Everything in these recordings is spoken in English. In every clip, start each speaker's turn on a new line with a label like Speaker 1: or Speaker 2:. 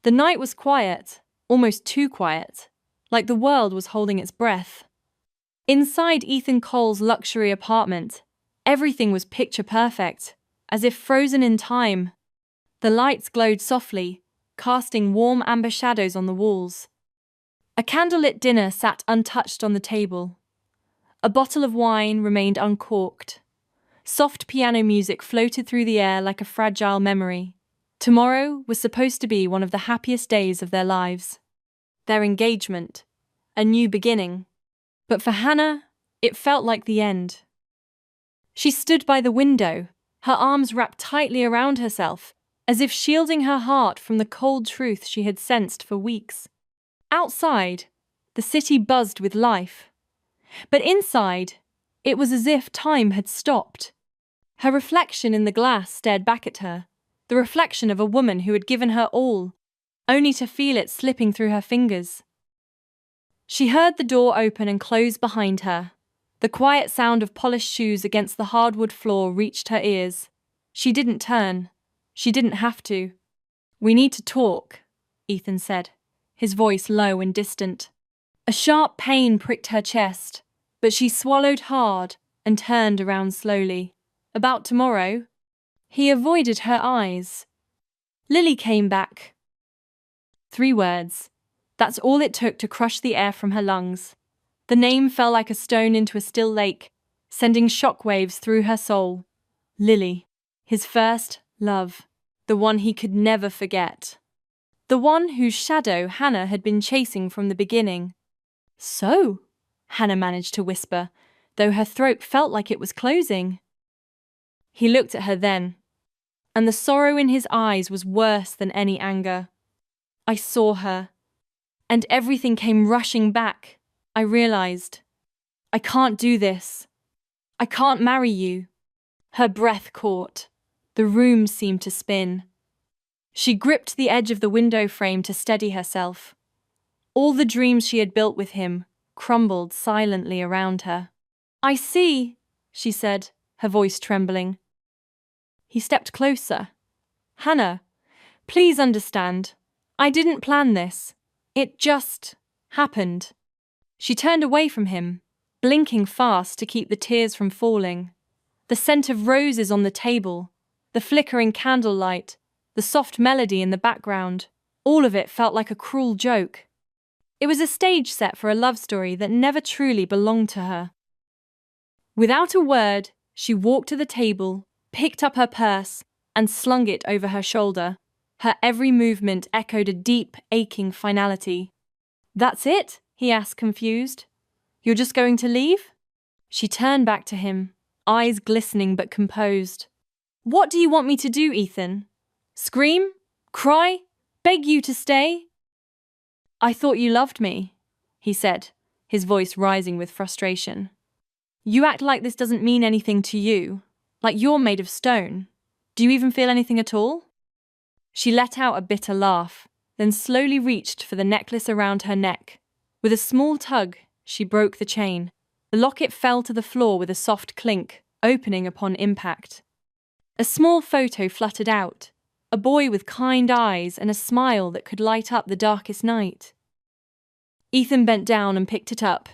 Speaker 1: The night was quiet, almost too quiet, like the world was holding its breath. Inside Ethan Cole's luxury apartment, everything was picture perfect, as if frozen in time. The lights glowed softly, casting warm amber shadows on the walls. A candlelit dinner sat untouched on the table. A bottle of wine remained uncorked. Soft piano music floated through the air like a fragile memory. Tomorrow was supposed to be one of the happiest days of their lives. Their engagement, a new beginning. But for Hannah, it felt like the end. She stood by the window, her arms wrapped tightly around herself, as if shielding her heart from the cold truth she had sensed for weeks. Outside, the city buzzed with life. But inside, it was as if time had stopped. Her reflection in the glass stared back at her, the reflection of a woman who had given her all, only to feel it slipping through her fingers. She heard the door open and close behind her. The quiet sound of polished shoes against the hardwood floor reached her ears. She didn't turn. She didn't have to. "We need to talk," Ethan said, his voice low and distant. A sharp pain pricked her chest, but she swallowed hard and turned around slowly. "About tomorrow?" He avoided her eyes. "Lily came back." 3 words. That's all it took to crush the air from her lungs. The name fell like a stone into a still lake, sending shockwaves through her soul. Lily, his first love, the one he could never forget. The one whose shadow Hannah had been chasing from the beginning. "So," Hannah managed to whisper, though her throat felt like it was closing. He looked at her then, and the sorrow in his eyes was worse than any anger. "I saw her, and everything came rushing back. I realized, I can't do this. I can't marry you." Her breath caught. The room seemed to spin. She gripped the edge of the window frame to steady herself. All the dreams she had built with him crumbled silently around her. "I see," she said, her voice trembling. He stepped closer. "Hannah, please understand. I didn't plan this. It just happened." She turned away from him, blinking fast to keep the tears from falling. The scent of roses on the table, the flickering candlelight, the soft melody in the background, all of it felt like a cruel joke. It was a stage set for a love story that never truly belonged to her. Without a word, she walked to the table, picked up her purse, and slung it over her shoulder. Her every movement echoed a deep, aching finality. "That's it?" he asked, confused. "You're just going to leave?" She turned back to him, eyes glistening but composed. "What do you want me to do, Ethan? Scream? Cry? Beg you to stay?" "I thought you loved me," he said, his voice rising with frustration. "You act like this doesn't mean anything to you, like you're made of stone. Do you even feel anything at all?" She let out a bitter laugh, then slowly reached for the necklace around her neck. With a small tug, she broke the chain. The locket fell to the floor with a soft clink, opening upon impact. A small photo fluttered out, a boy with kind eyes and a smile that could light up the darkest night. Ethan bent down and picked it up,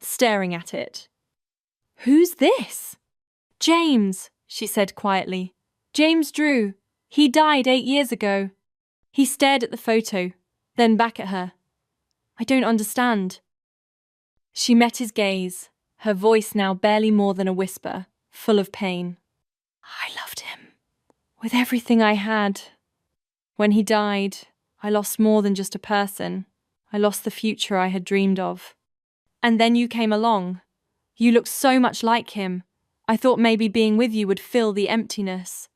Speaker 1: staring at it. "Who's this?" "James," she said quietly. "James Drew. He died 8 years ago." He stared at the photo, then back at her. "I don't understand." She met his gaze, her voice now barely more than a whisper, full of pain. "I loved him with everything I had. When he died, I lost more than just a person. I lost the future I had dreamed of. And then you came along. You looked so much like him. I thought maybe being with you would fill the emptiness."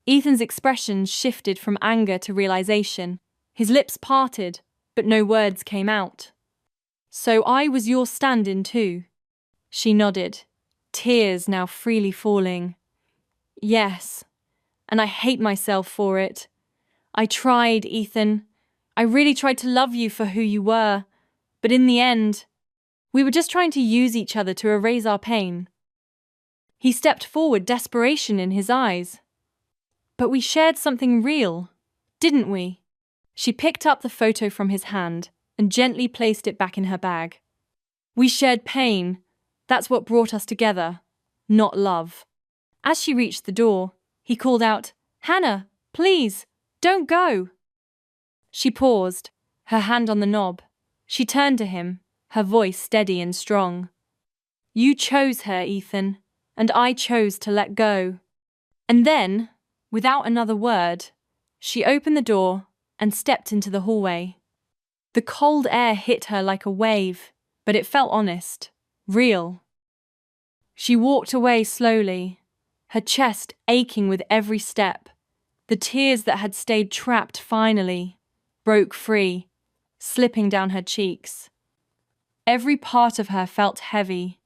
Speaker 1: Ethan's expression shifted from anger to realization. His lips parted, but no words came out. "So I was your stand-in too?" She nodded, tears now freely falling. "Yes, and I hate myself for it. I tried, Ethan. I really tried to love you for who you were, but in the end, we were just trying to use each other to erase our pain." He stepped forward, desperation in his eyes. "But we shared something real, didn't we?" She picked up the photo from his hand and gently placed it back in her bag. We shared pain. That's what brought us together, not love. As she reached the door, he called out, "Hannah, please, don't go." She paused, her hand on the knob. She turned to him, her voice steady and strong. "You chose her, Ethan, and I chose to let go." And then, without another word, she opened the door and stepped into the hallway. The cold air hit her like a wave, but it felt honest, real. She walked away slowly, her chest aching with every step. The tears that had stayed trapped finally broke free, slipping down her cheeks. Every part of her felt heavy.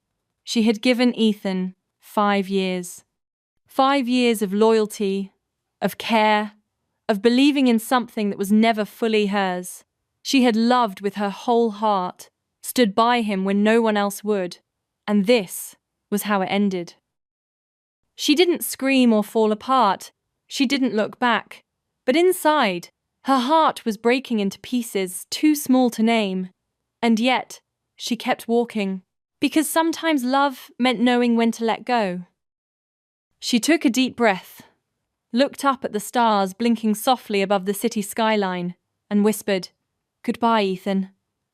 Speaker 1: She had given Ethan 5 years. 5 years of loyalty, of care, of believing in something that was never fully hers. She had loved with her whole heart, stood by him when no one else would, and this was how it ended. She didn't scream or fall apart. She didn't look back. But inside, her heart was breaking into pieces too small to name. And yet, she kept walking, because sometimes love meant knowing when to let go. She took a deep breath, looked up at the stars blinking softly above the city skyline, and whispered, "Goodbye, Ethan,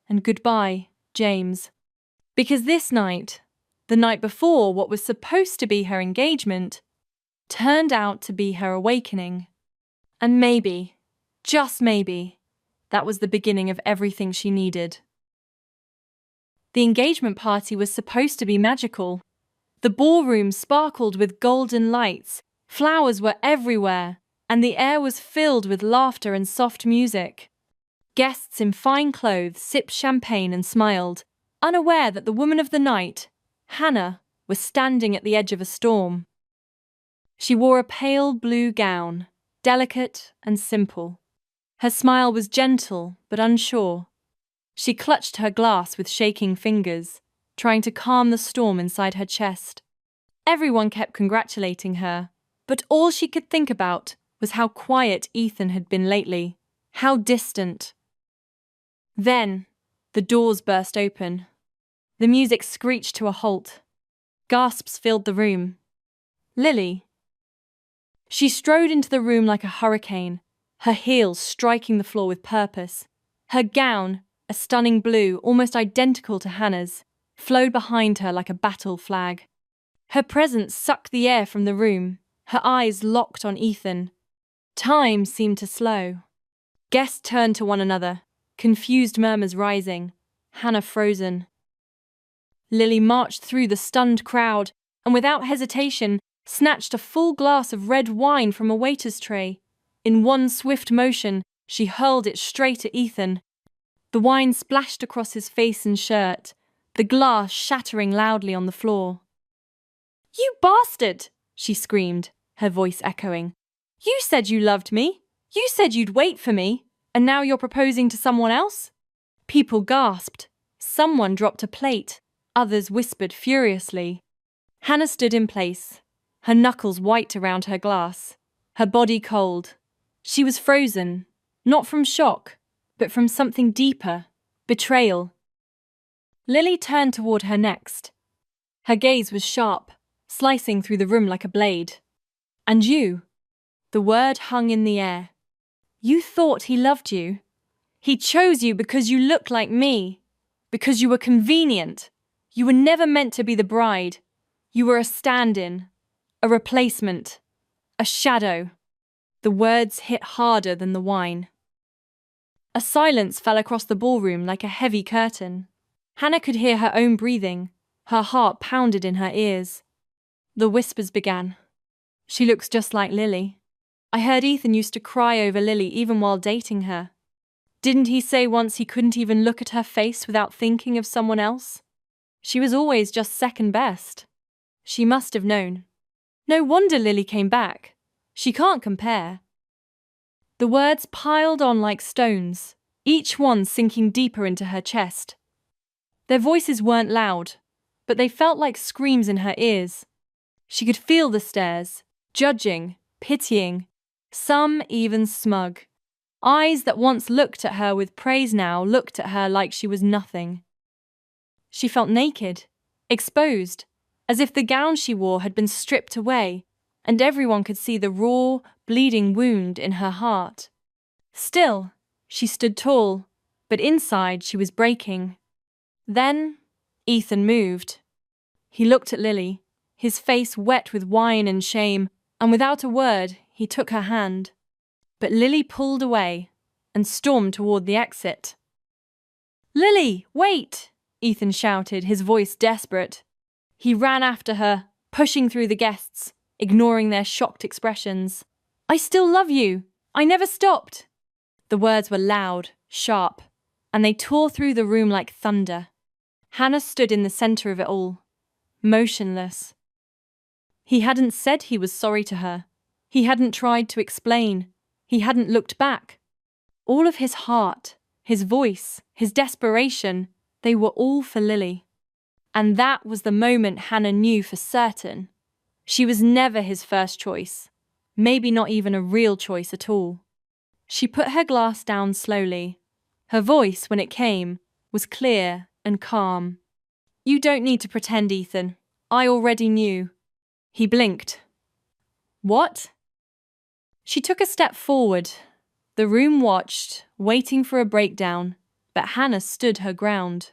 Speaker 1: and goodbye, James." Because this night, the night before what was supposed to be her engagement, turned out to be her awakening. And maybe, just maybe, that was the beginning of everything she needed. The engagement party was supposed to be magical. The ballroom sparkled with golden lights, flowers were everywhere, and the air was filled with laughter and soft music. Guests in fine clothes sipped champagne and smiled, unaware that the woman of the night, Hannah, was standing at the edge of a storm. She wore a pale blue gown, delicate and simple. Her smile was gentle but unsure. She clutched her glass with shaking fingers, trying to calm the storm inside her chest. Everyone kept congratulating her, but all she could think about was how quiet Ethan had been lately, how distant. Then, the doors burst open. The music screeched to a halt. Gasps filled the room. Lily. She strode into the room like a hurricane, her heels striking the floor with purpose. Her gown, a stunning blue, almost identical to Hannah's, flowed behind her like a battle flag. Her presence sucked the air from the room, her eyes locked on Ethan. Time seemed to slow. Guests turned to one another, confused murmurs rising, Hannah frozen. Lily marched through the stunned crowd and without hesitation snatched a full glass of red wine from a waiter's tray. In one swift motion, she hurled it straight at Ethan. The wine splashed across his face and shirt, the glass shattering loudly on the floor. "You bastard!" she screamed, her voice echoing. "You said you loved me. You said you'd wait for me, and now you're proposing to someone else?" People gasped. Someone dropped a plate. Others whispered furiously. Hannah stood in place, her knuckles white around her glass, her body cold. She was frozen, not from shock, but from something deeper, betrayal. Lily turned toward her next. Her gaze was sharp, slicing through the room like a blade. "And you?" The word hung in the air. "You thought he loved you. He chose you because you looked like me, because you were convenient. You were never meant to be the bride. You were a stand-in, a replacement, a shadow." The words hit harder than the wine. A silence fell across the ballroom like a heavy curtain. Hannah could hear her own breathing. Her heart pounded in her ears. The whispers began. "She looks just like Lily. I heard Ethan used to cry over Lily even while dating her. Didn't he say once he couldn't even look at her face without thinking of someone else? She was always just second best." She must have known. No wonder Lily came back. She can't compare. The words piled on like stones, each one sinking deeper into her chest. Their voices weren't loud, but they felt like screams in her ears. She could feel the stares, judging, pitying, some even smug. Eyes that once looked at her with praise now looked at her like she was nothing. She felt naked, exposed, as if the gown she wore had been stripped away, and everyone could see the raw, bleeding wound in her heart. Still, she stood tall, but inside she was breaking. Then, Ethan moved. He looked at Lily, his face wet with wine and shame, and without a word, he took her hand. But Lily pulled away and stormed toward the exit. "Lily, wait!" Ethan shouted, his voice desperate. He ran after her, pushing through the guests, ignoring their shocked expressions. "I still love you! I never stopped!" The words were loud, sharp, and they tore through the room like thunder. Hannah stood in the center of it all, motionless. He hadn't said he was sorry to her. He hadn't tried to explain. He hadn't looked back. All of his heart, his voice, his desperation, they were all for Lily. And that was the moment Hannah knew for certain. She was never his first choice, maybe not even a real choice at all. She put her glass down slowly. Her voice, when it came, was clear and calm. "You don't need to pretend, Ethan. I already knew." He blinked. "What?" She took a step forward. The room watched, waiting for a breakdown, but Hannah stood her ground.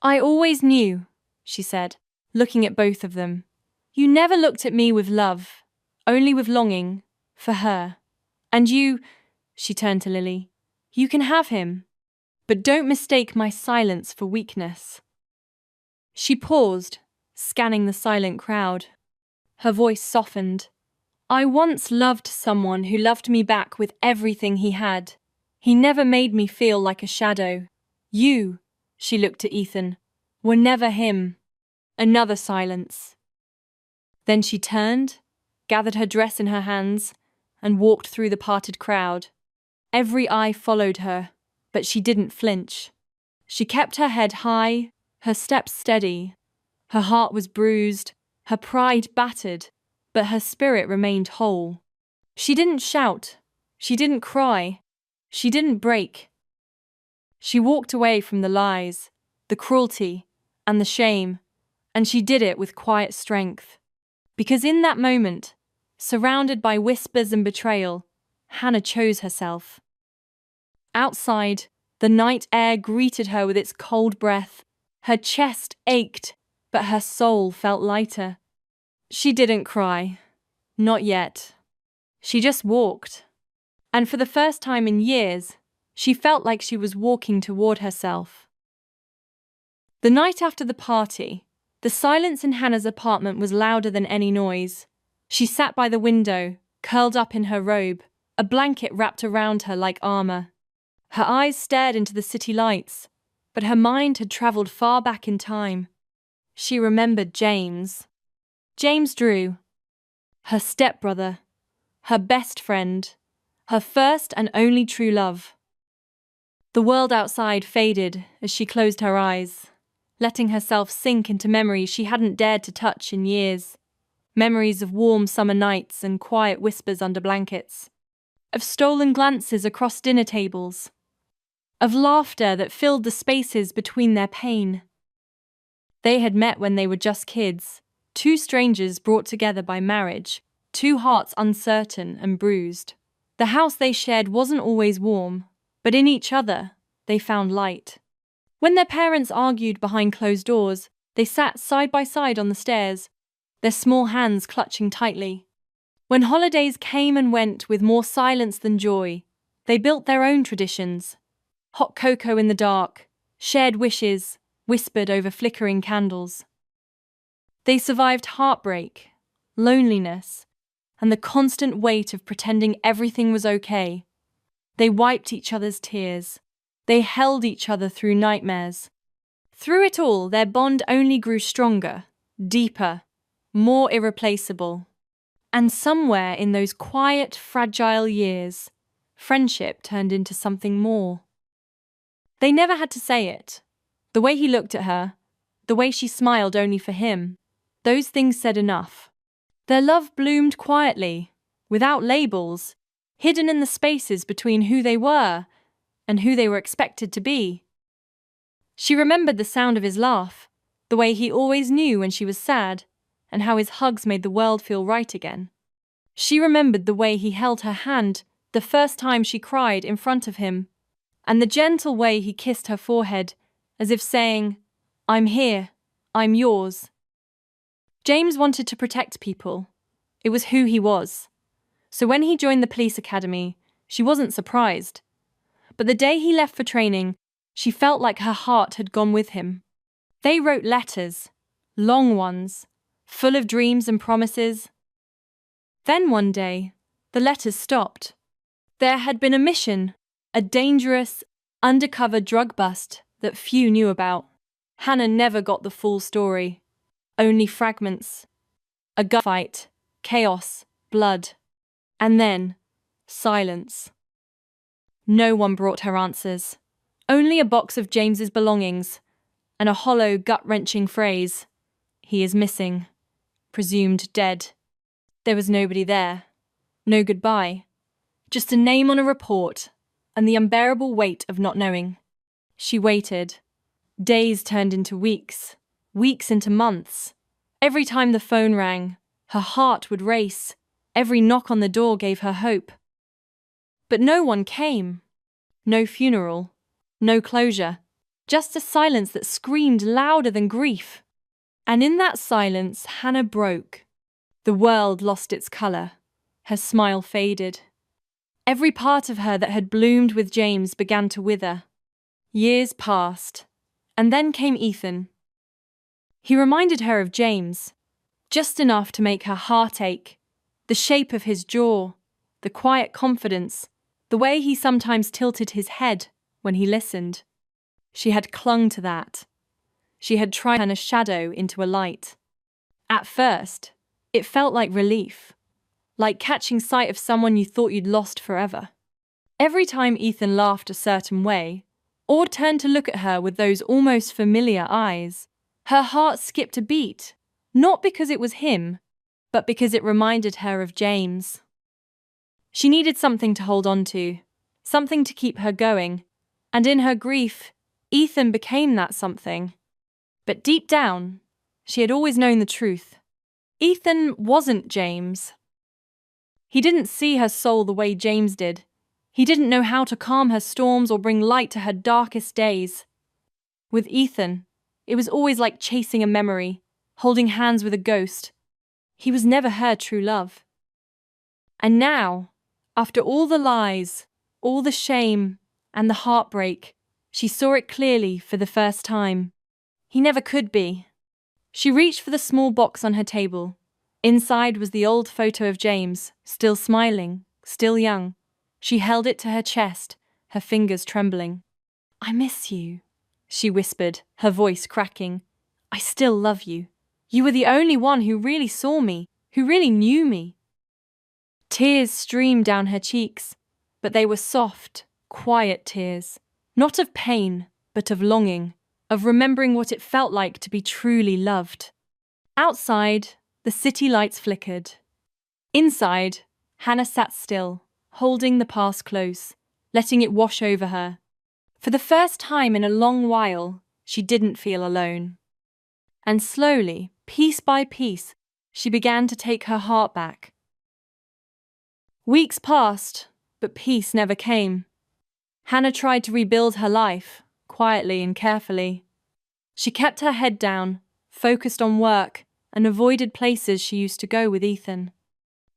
Speaker 1: "I always knew," she said, looking at both of them. "You never looked at me with love, only with longing, for her. And you," she turned to Lily, "you can have him. But don't mistake my silence for weakness." She paused, scanning the silent crowd. Her voice softened. "I once loved someone who loved me back with everything he had. He never made me feel like a shadow. You," she looked at Ethan, "were never him." Another silence. Then she turned, gathered her dress in her hands, and walked through the parted crowd. Every eye followed her, but she didn't flinch. She kept her head high, her steps steady. Her heart was bruised, her pride battered, but her spirit remained whole. She didn't shout. She didn't cry. She didn't break. She walked away from the lies, the cruelty, and the shame, and she did it with quiet strength. Because in that moment, surrounded by whispers and betrayal, Hannah chose herself. Outside, the night air greeted her with its cold breath. Her chest ached, but her soul felt lighter. She didn't cry. Not yet. She just walked. And for the first time in years, she felt like she was walking toward herself. The night after the party, the silence in Hannah's apartment was louder than any noise. She sat by the window, curled up in her robe, a blanket wrapped around her like armor. Her eyes stared into the city lights, but her mind had traveled far back in time. She remembered James. James Drew. Her stepbrother. Her best friend. Her first and only true love. The world outside faded as she closed her eyes, letting herself sink into memories she hadn't dared to touch in years. Memories of warm summer nights and quiet whispers under blankets. Of stolen glances across dinner tables. Of laughter that filled the spaces between their pain. They had met when they were just kids, two strangers brought together by marriage, two hearts uncertain and bruised. The house they shared wasn't always warm, but in each other, they found light. When their parents argued behind closed doors, they sat side by side on the stairs, their small hands clutching tightly. When holidays came and went with more silence than joy, they built their own traditions. Hot cocoa in the dark, shared wishes, whispered over flickering candles. They survived heartbreak, loneliness, and the constant weight of pretending everything was okay. They wiped each other's tears. They held each other through nightmares. Through it all, their bond only grew stronger, deeper, more irreplaceable. And somewhere in those quiet, fragile years, friendship turned into something more. They never had to say it. The way he looked at her, the way she smiled only for him, those things said enough. Their love bloomed quietly, without labels, hidden in the spaces between who they were and who they were expected to be. She remembered the sound of his laugh, the way he always knew when she was sad, and how his hugs made the world feel right again. She remembered the way he held her hand the first time she cried in front of him, and the gentle way he kissed her forehead, as if saying, "I'm here, I'm yours." James wanted to protect people. It was who he was. So when he joined the police academy, she wasn't surprised. But the day he left for training, she felt like her heart had gone with him. They wrote letters, long ones, full of dreams and promises. Then one day, the letters stopped. There had been a mission, a dangerous, undercover drug bust that few knew about. Hannah never got the full story, only fragments. A gunfight, chaos, blood, and then silence. No one brought her answers, only a box of James's belongings and a hollow, gut-wrenching phrase, "He is missing, presumed dead." There was nobody there, no goodbye, just a name on a report and the unbearable weight of not knowing. She waited. Days turned into weeks, weeks into months. Every time the phone rang, her heart would race. Every knock on the door gave her hope. But no one came. No funeral, no closure, just a silence that screamed louder than grief. And in that silence, Hannah broke. The world lost its colour. Her smile faded. Every part of her that had bloomed with James began to wither. Years passed, and then came Ethan. He reminded her of James, just enough to make her heart ache. The shape of his jaw, the quiet confidence, the way he sometimes tilted his head when he listened. She had clung to that. She had tried to turn a shadow into a light. At first, it felt like relief, like catching sight of someone you thought you'd lost forever. Every time Ethan laughed a certain way, or turned to look at her with those almost familiar eyes, her heart skipped a beat, not because it was him, but because it reminded her of James. She needed something to hold on to, something to keep her going, and in her grief, Ethan became that something. But deep down, she had always known the truth. Ethan wasn't James. He didn't see her soul the way James did. He didn't know how to calm her storms or bring light to her darkest days. With Ethan, it was always like chasing a memory, holding hands with a ghost. He was never her true love. And now, after all the lies, all the shame, and the heartbreak, she saw it clearly for the first time. He never could be. She reached for the small box on her table. Inside was the old photo of James, still smiling, still young. She held it to her chest, her fingers trembling. "I miss you," she whispered, her voice cracking. "I still love you. You were the only one who really saw me, who really knew me." Tears streamed down her cheeks, but they were soft, quiet tears, not of pain, but of longing, of remembering what it felt like to be truly loved. Outside, the city lights flickered. Inside, Hannah sat still, holding the past close, letting it wash over her. For the first time in a long while, she didn't feel alone. And slowly, piece by piece, she began to take her heart back. Weeks passed, but peace never came. Hannah tried to rebuild her life, quietly and carefully. She kept her head down, focused on work, and avoided places she used to go with Ethan.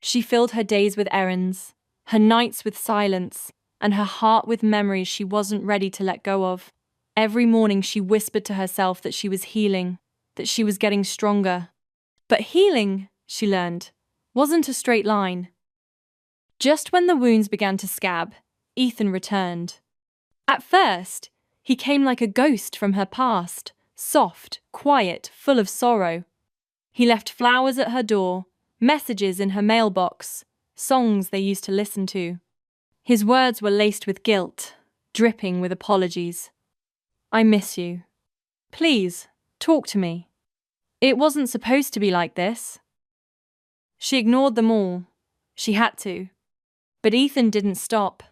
Speaker 1: She filled her days with errands, her nights with silence, and her heart with memories she wasn't ready to let go of. Every morning she whispered to herself that she was healing, that she was getting stronger. But healing, she learned, wasn't a straight line. Just when the wounds began to scab, Ethan returned. At first, he came like a ghost from her past, soft, quiet, full of sorrow. He left flowers at her door, messages in her mailbox, songs they used to listen to. His words were laced with guilt, dripping with apologies. "I miss you. Please, talk to me. It wasn't supposed to be like this." She ignored them all. She had to. But Ethan didn't stop.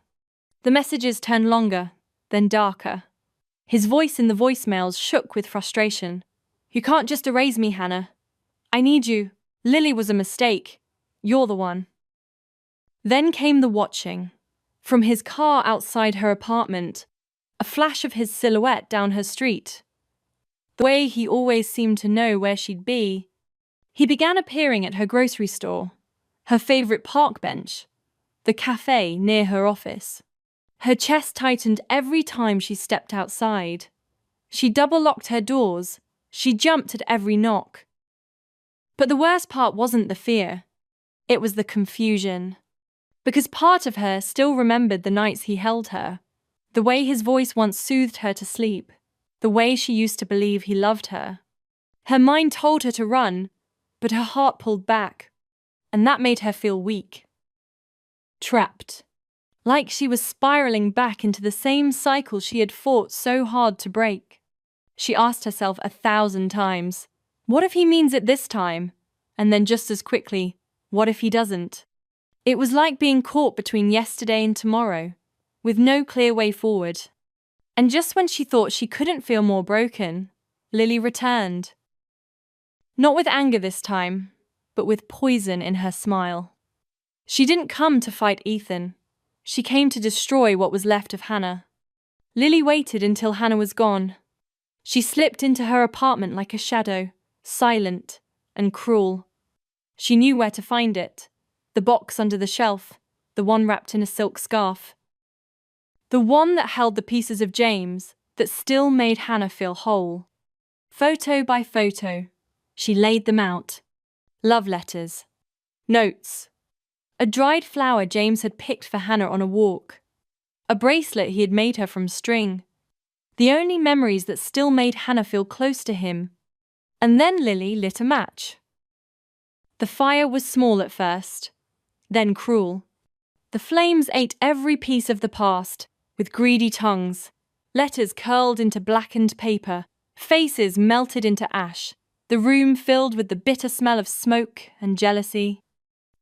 Speaker 1: The messages turned longer, then darker. His voice in the voicemails shook with frustration. "You can't just erase me, Hannah. I need you. Lily was a mistake. You're the one." Then came the watching. From his car outside her apartment, a flash of his silhouette down her street. The way he always seemed to know where she'd be. He began appearing at her grocery store, her favorite park bench, the cafe near her office. Her chest tightened every time she stepped outside. She double-locked her doors. She jumped at every knock. But the worst part wasn't the fear. It was the confusion. Because part of her still remembered the nights he held her, the way his voice once soothed her to sleep, the way she used to believe he loved her. Her mind told her to run, but her heart pulled back, and that made her feel weak. Trapped. Like she was spiraling back into the same cycle she had fought so hard to break. She asked herself 1,000 times, what if he means it this time? And then just as quickly, what if he doesn't? It was like being caught between yesterday and tomorrow, with no clear way forward. And just when she thought she couldn't feel more broken, Lily returned. Not with anger this time, but with poison in her smile. She didn't come to fight Ethan. She came to destroy what was left of Hannah. Lily waited until Hannah was gone. She slipped into her apartment like a shadow, silent and cruel. She knew where to find it. The box under the shelf, the one wrapped in a silk scarf. The one that held the pieces of James that still made Hannah feel whole. Photo by photo, she laid them out. Love letters. Notes. A dried flower James had picked for Hannah on a walk. A bracelet he had made her from string. The only memories that still made Hannah feel close to him. And then Lily lit a match. The fire was small at first, then cruel. The flames ate every piece of the past, with greedy tongues. Letters curled into blackened paper, faces melted into ash, the room filled with the bitter smell of smoke and jealousy.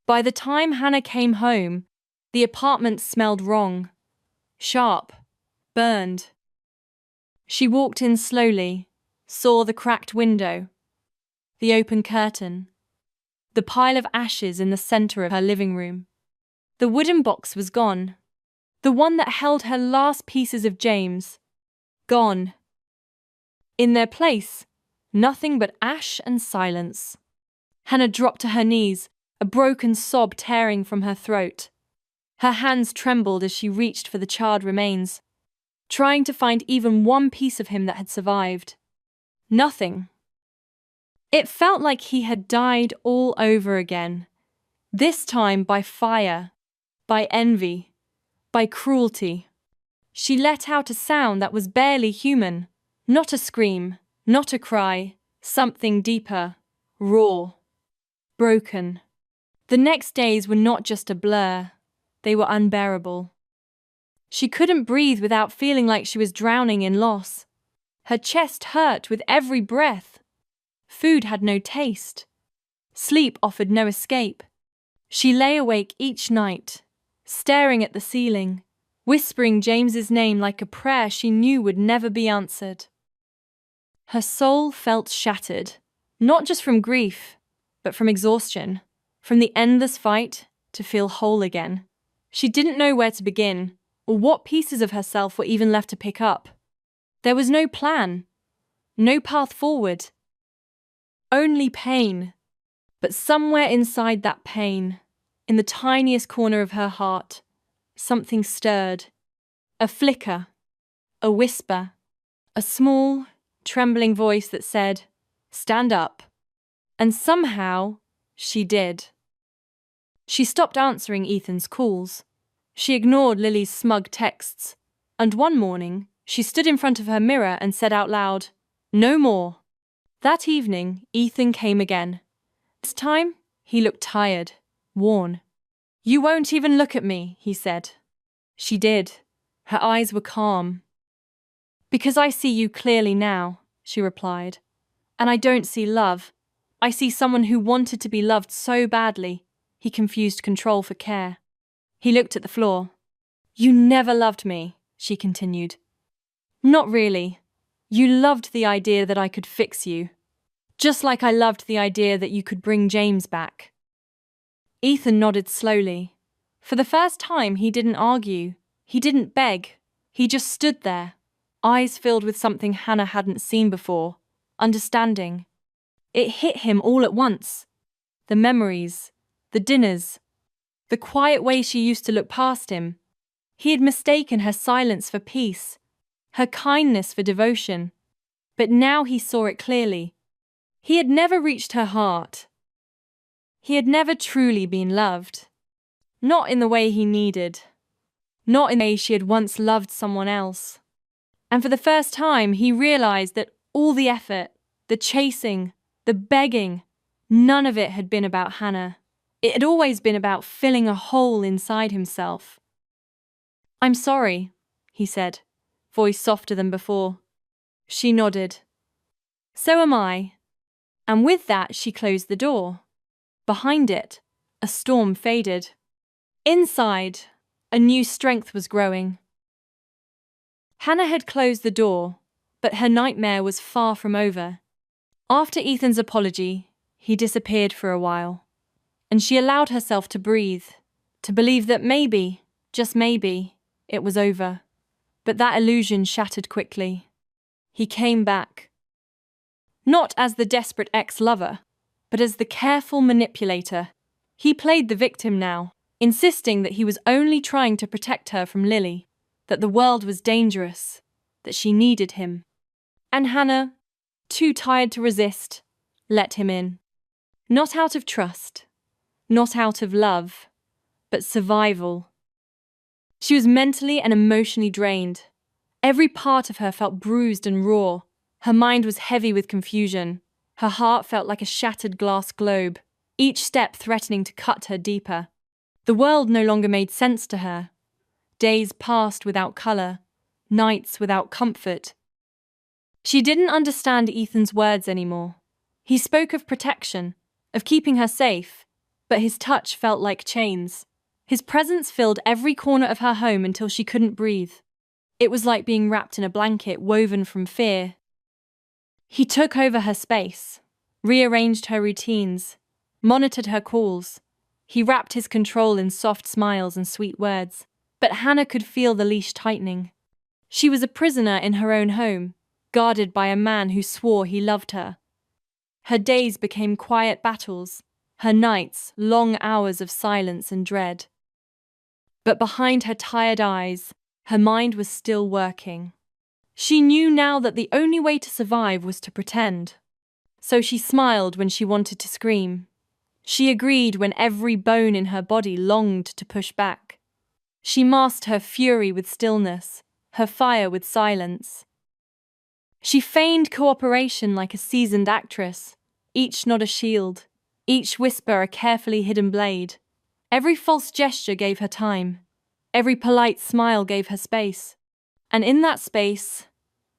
Speaker 1: By the time Hannah came home, the apartment smelled wrong. Sharp. Burned. She walked in slowly, saw the cracked window, the open curtain, the pile of ashes in the center of her living room. The wooden box was gone. The one that held her last pieces of James. Gone. In their place, nothing but ash and silence. Hannah dropped to her knees, a broken sob tearing from her throat. Her hands trembled as she reached for the charred remains, trying to find even one piece of him that had survived. Nothing. It felt like he had died all over again, this time by fire, by envy, by cruelty. She let out a sound that was barely human, not a scream, not a cry, something deeper, raw, broken. The next days were not just a blur, they were unbearable. She couldn't breathe without feeling like she was drowning in loss. Her chest hurt with every breath. Food had no taste. Sleep offered no escape. She lay awake each night, staring at the ceiling, whispering James's name like a prayer she knew would never be answered. Her soul felt shattered, not just from grief, but from exhaustion. From the endless fight to feel whole again. She didn't know where to begin, or what pieces of herself were even left to pick up. There was no plan, no path forward. Only pain. But somewhere inside that pain, in the tiniest corner of her heart, something stirred. A flicker, a whisper, a small, trembling voice that said, "Stand up." And somehow, she did. She stopped answering Ethan's calls. She ignored Lily's smug texts. And one morning, she stood in front of her mirror and said out loud, "No more." That evening, Ethan came again. This time, he looked tired, worn. "You won't even look at me," he said. She did. Her eyes were calm. "Because I see you clearly now," she replied. "And I don't see love. I see someone who wanted to be loved so badly, he confused control for care." He looked at the floor. You never loved me, she continued. Not really. You loved the idea that I could fix you. Just like I loved the idea that you could bring James back. Ethan nodded slowly. For the first time, he didn't argue. He didn't beg. He just stood there, eyes filled with something Hannah hadn't seen before, understanding. It hit him all at once. The memories, the dinners, the quiet way she used to look past him. He had mistaken her silence for peace, her kindness for devotion. But now he saw it clearly. He had never reached her heart. He had never truly been loved. Not in the way he needed. Not in the way she had once loved someone else. And for the first time, he realized that all the effort, the chasing, the begging, none of it had been about Hannah. It had always been about filling a hole inside himself. I'm sorry, he said, voice softer than before. She nodded. So am I. And with that, she closed the door. Behind it, a storm faded. Inside, a new strength was growing. Hannah had closed the door, but her nightmare was far from over. After Ethan's apology, he disappeared for a while, and she allowed herself to breathe, to believe that maybe, just maybe, it was over. But that illusion shattered quickly. He came back. Not as the desperate ex-lover, but as the careful manipulator. He played the victim now, insisting that he was only trying to protect her from Lily, that the world was dangerous, that she needed him. And Hannah, too tired to resist, let him in. Not out of trust, not out of love, but survival. She was mentally and emotionally drained. Every part of her felt bruised and raw. Her mind was heavy with confusion. Her heart felt like a shattered glass globe, each step threatening to cut her deeper. The world no longer made sense to her. Days passed without colour, nights without comfort. She didn't understand Ethan's words anymore. He spoke of protection, of keeping her safe, but his touch felt like chains. His presence filled every corner of her home until she couldn't breathe. It was like being wrapped in a blanket woven from fear. He took over her space, rearranged her routines, monitored her calls. He wrapped his control in soft smiles and sweet words, but Hannah could feel the leash tightening. She was a prisoner in her own home, guarded by a man who swore he loved her. Her days became quiet battles, her nights long hours of silence and dread. But behind her tired eyes, her mind was still working. She knew now that the only way to survive was to pretend. So she smiled when she wanted to scream. She agreed when every bone in her body longed to push back. She masked her fury with stillness, her fire with silence. She feigned cooperation like a seasoned actress, each nod a shield, each whisper a carefully hidden blade. Every false gesture gave her time. Every polite smile gave her space. And in that space,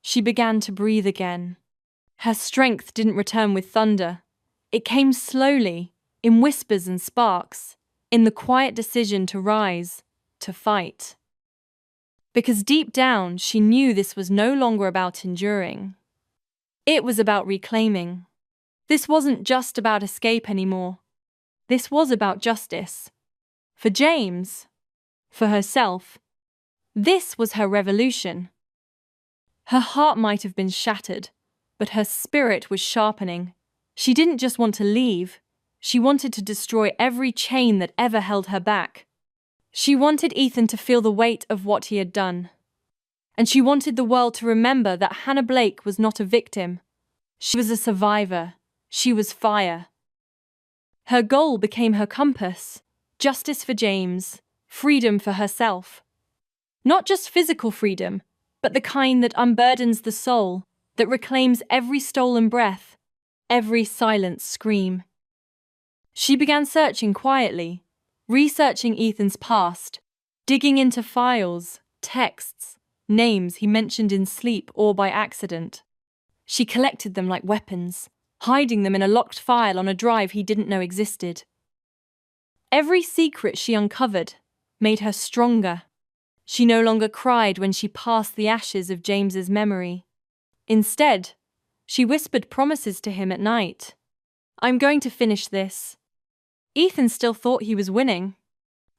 Speaker 1: she began to breathe again. Her strength didn't return with thunder. It came slowly, in whispers and sparks, in the quiet decision to rise, to fight. Because deep down, she knew this was no longer about enduring. It was about reclaiming. This wasn't just about escape anymore. This was about justice. For James, for herself, this was her revolution. Her heart might have been shattered, but her spirit was sharpening. She didn't just want to leave, she wanted to destroy every chain that ever held her back. She wanted Ethan to feel the weight of what he had done. And she wanted the world to remember that Hannah Blake was not a victim. She was a survivor. She was fire. Her goal became her compass. Justice for James, freedom for herself. Not just physical freedom, but the kind that unburdens the soul, that reclaims every stolen breath, every silent scream. She began searching quietly, researching Ethan's past, digging into files, texts, names he mentioned in sleep or by accident. She collected them like weapons, hiding them in a locked file on a drive he didn't know existed. Every secret she uncovered, made her stronger. She no longer cried when she passed the ashes of James's memory. Instead, she whispered promises to him at night. "I'm going to finish this." Ethan still thought he was winning,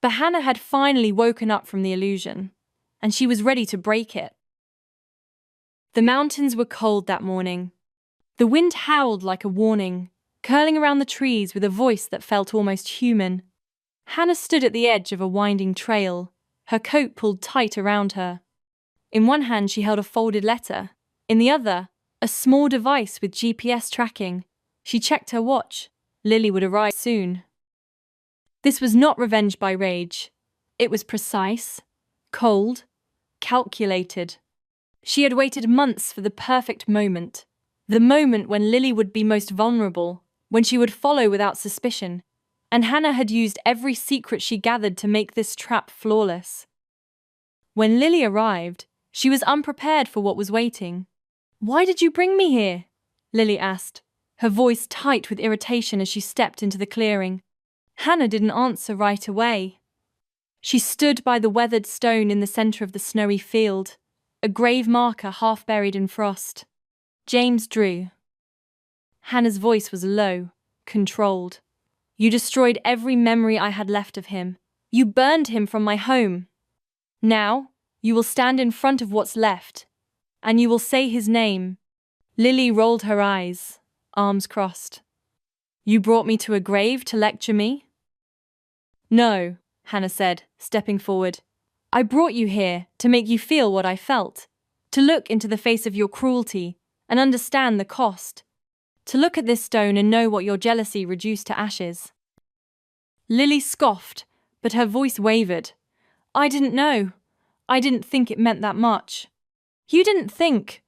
Speaker 1: but Hannah had finally woken up from the illusion, and she was ready to break it. The mountains were cold that morning. The wind howled like a warning, curling around the trees with a voice that felt almost human. Hannah stood at the edge of a winding trail, her coat pulled tight around her. In one hand she held a folded letter, in the other, a small device with GPS tracking. She checked her watch. Lily would arrive soon. This was not revenge by rage. It was precise, cold, calculated. She had waited months for the perfect moment, the moment when Lily would be most vulnerable, when she would follow without suspicion, and Hannah had used every secret she gathered to make this trap flawless. When Lily arrived, she was unprepared for what was waiting. "Why did you bring me here?" Lily asked, her voice tight with irritation as she stepped into the clearing. Hannah didn't answer right away. She stood by the weathered stone in the center of the snowy field, a grave marker half buried in frost. "James Drew." Hannah's voice was low, controlled. "You destroyed every memory I had left of him. You burned him from my home. Now, you will stand in front of what's left, and you will say his name." Lily rolled her eyes, arms crossed. "You brought me to a grave to lecture me?" "No," Hannah said, stepping forward. "I brought you here to make you feel what I felt, to look into the face of your cruelty and understand the cost, to look at this stone and know what your jealousy reduced to ashes." Lily scoffed, but her voice wavered. "I didn't know. I didn't think it meant that much." "You didn't think,"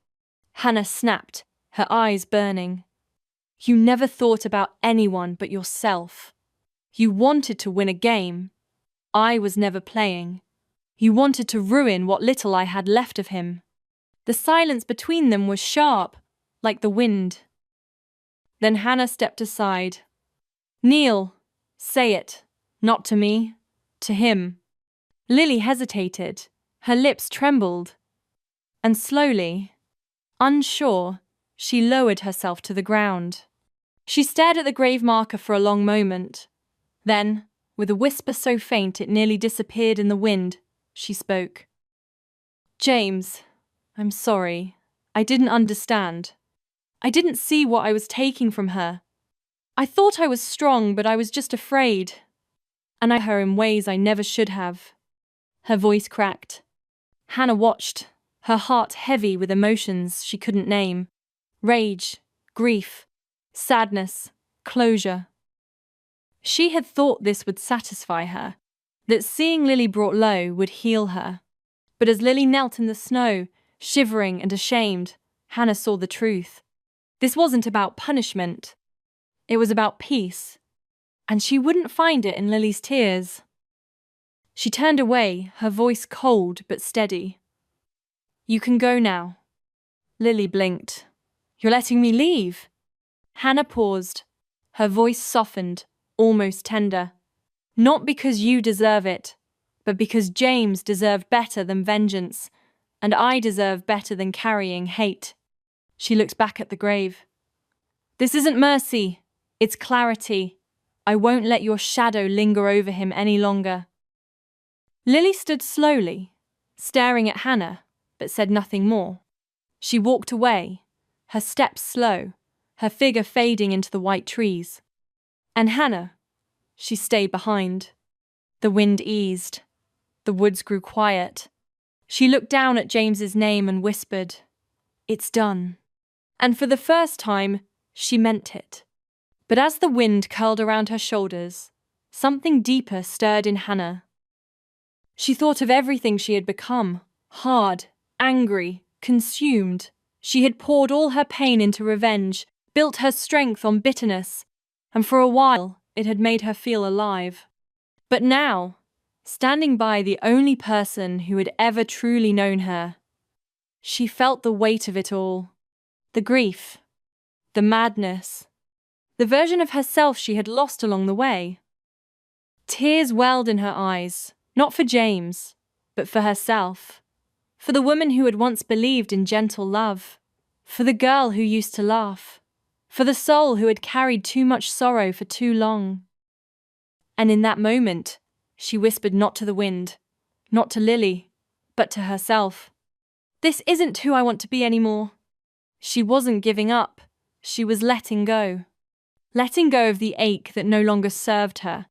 Speaker 1: Hannah snapped, her eyes burning. "You never thought about anyone but yourself. You wanted to win a game. I was never playing. You wanted to ruin what little I had left of him." The silence between them was sharp, like the wind. Then Hannah stepped aside. "Neil, say it. Not to me, to him." Lily hesitated. Her lips trembled. And slowly, unsure, she lowered herself to the ground. She stared at the grave marker for a long moment. Then, with a whisper so faint it nearly disappeared in the wind, she spoke. "James, I'm sorry. I didn't understand. I didn't see what I was taking from her. I thought I was strong, but I was just afraid. And I hurt her in ways I never should have." Her voice cracked. Hannah watched, her heart heavy with emotions she couldn't name. Rage, grief, sadness, closure. She had thought this would satisfy her, that seeing Lily brought low would heal her. But as Lily knelt in the snow, shivering and ashamed, Hannah saw the truth. This wasn't about punishment. It was about peace. And she wouldn't find it in Lily's tears. She turned away, her voice cold but steady. "You can go now." Lily blinked. "You're letting me leave?" Hannah paused. Her voice softened, almost tender. "Not because you deserve it, but because James deserved better than vengeance, and I deserve better than carrying hate." She looked back at the grave. "This isn't mercy, it's clarity. I won't let your shadow linger over him any longer." Lily stood slowly, staring at Hannah, but said nothing more. She walked away, her steps slow, her figure fading into the white trees. And Hannah, she stayed behind. The wind eased. The woods grew quiet. She looked down at James's name and whispered, "It's done." And for the first time, she meant it. But as the wind curled around her shoulders, something deeper stirred in Hannah. She thought of everything she had become, hard, angry, consumed. She had poured all her pain into revenge, built her strength on bitterness, and for a while it had made her feel alive. But now, standing by the only person who had ever truly known her, she felt the weight of it all. The grief, the madness, the version of herself she had lost along the way. Tears welled in her eyes, Not for James, but for herself. For the woman who had once believed in gentle love. For the girl who used to laugh. For the soul who had carried too much sorrow for too long. And in that moment, she whispered not to the wind, not to Lily, but to herself. This isn't who I want to be anymore. She wasn't giving up, she was letting go. Letting go of the ache that no longer served her,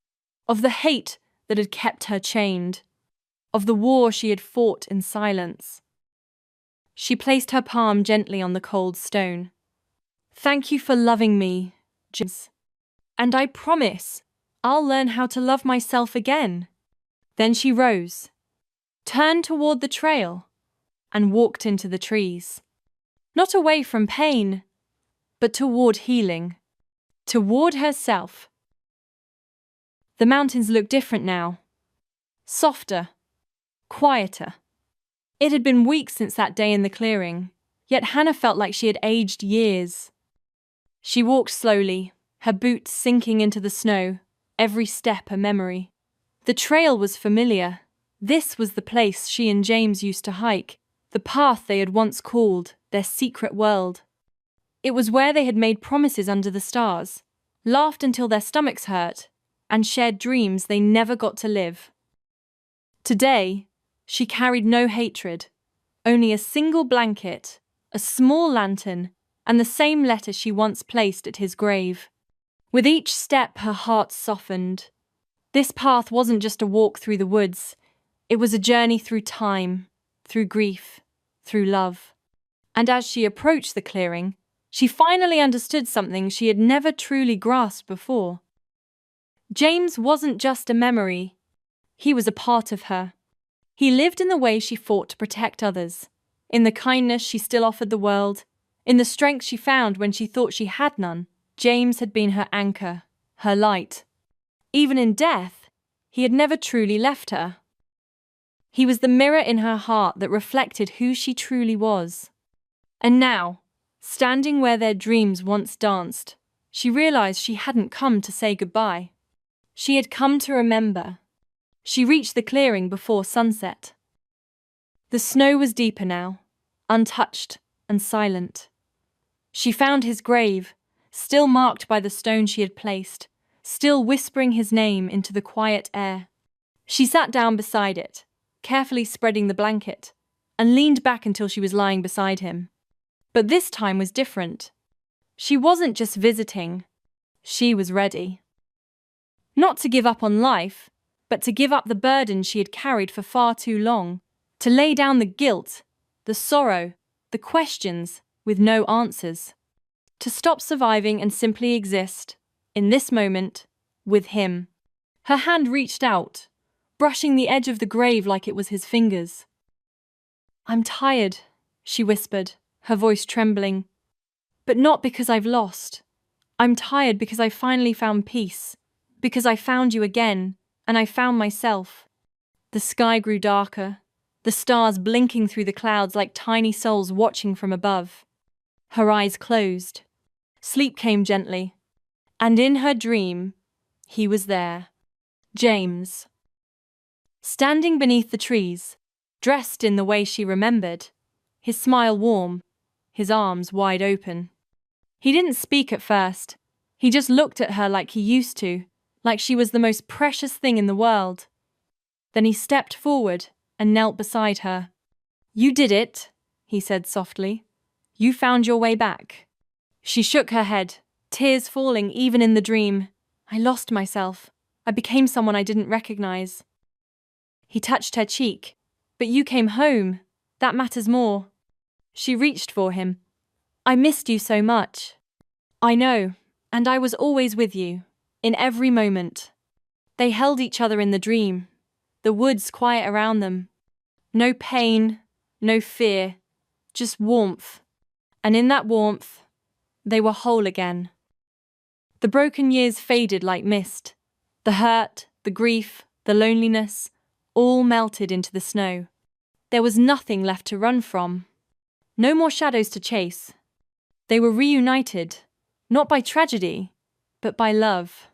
Speaker 1: of the hate that had kept her chained, of the war she had fought in silence. She placed her palm gently on the cold stone. Thank you for loving me, James. And I promise I'll learn how to love myself again. Then she rose, turned toward the trail, and walked into the trees. Not away from pain, but toward healing, toward herself. The mountains looked different now. Softer, quieter. It had been weeks since that day in the clearing, yet Hannah felt like she had aged years. She walked slowly, her boots sinking into the snow, every step a memory. The trail was familiar. This was the place she and James used to hike, the path they had once called their secret world. It was where they had made promises under the stars, laughed until their stomachs hurt, and shared dreams they never got to live. Today, she carried no hatred, only a single blanket, a small lantern, and the same letter she once placed at his grave. With each step, her heart softened. This path wasn't just a walk through the woods, it was a journey through time, through grief, through love. And as she approached the clearing, she finally understood something she had never truly grasped before. James wasn't just a memory, he was a part of her. He lived in the way she fought to protect others, in the kindness she still offered the world, in the strength she found when she thought she had none. James had been her anchor, her light. Even in death, he had never truly left her. He was the mirror in her heart that reflected who she truly was. And now, standing where their dreams once danced, she realized she hadn't come to say goodbye. She had come to remember. She reached the clearing before sunset. The snow was deeper now, untouched and silent. She found his grave, still marked by the stone she had placed, still whispering his name into the quiet air. She sat down beside it, carefully spreading the blanket, and leaned back until she was lying beside him. But this time was different. She wasn't just visiting, she was ready. Not to give up on life, but to give up the burden she had carried for far too long, to lay down the guilt, the sorrow, the questions, with no answers. To stop surviving and simply exist, in this moment, with him. Her hand reached out, brushing the edge of the grave like it was his fingers. "I'm tired," she whispered, her voice trembling. "But not because I've lost. I'm tired because I finally found peace, because I found you again, and I found myself." The sky grew darker, the stars blinking through the clouds like tiny souls watching from above. Her eyes closed. Sleep came gently. And in her dream, he was there. James. Standing beneath the trees, dressed in the way she remembered, his smile warm, his arms wide open. He didn't speak at first. He just looked at her like he used to, like she was the most precious thing in the world. Then he stepped forward and knelt beside her. "You did it," he said softly. "You found your way back." She shook her head, tears falling even in the dream. "I lost myself. I became someone I didn't recognize." He touched her cheek. "But you came home. That matters more." She reached for him. "I missed you so much." "I know, and I was always with you, in every moment." They held each other in the dream, the woods quiet around them. No pain, no fear, just warmth. And in that warmth, they were whole again. The broken years faded like mist. The hurt, the grief, the loneliness, all melted into the snow. There was nothing left to run from. No more shadows to chase. They were reunited, not by tragedy, but by love.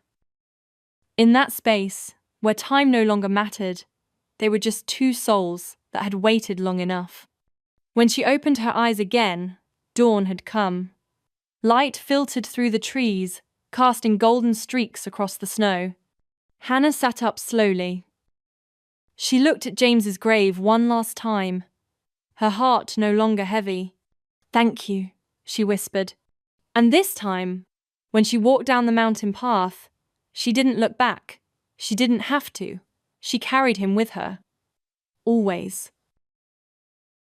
Speaker 1: In that space, where time no longer mattered, They were just two souls that had waited long enough. When she opened her eyes again, dawn had come. Light filtered through the trees, casting golden streaks across the snow. Hannah sat up slowly. She looked at James's grave one last time, her heart no longer heavy. "Thank you," she whispered. And this time, when she walked down the mountain path, she didn't look back. She didn't have to. She carried him with her. Always.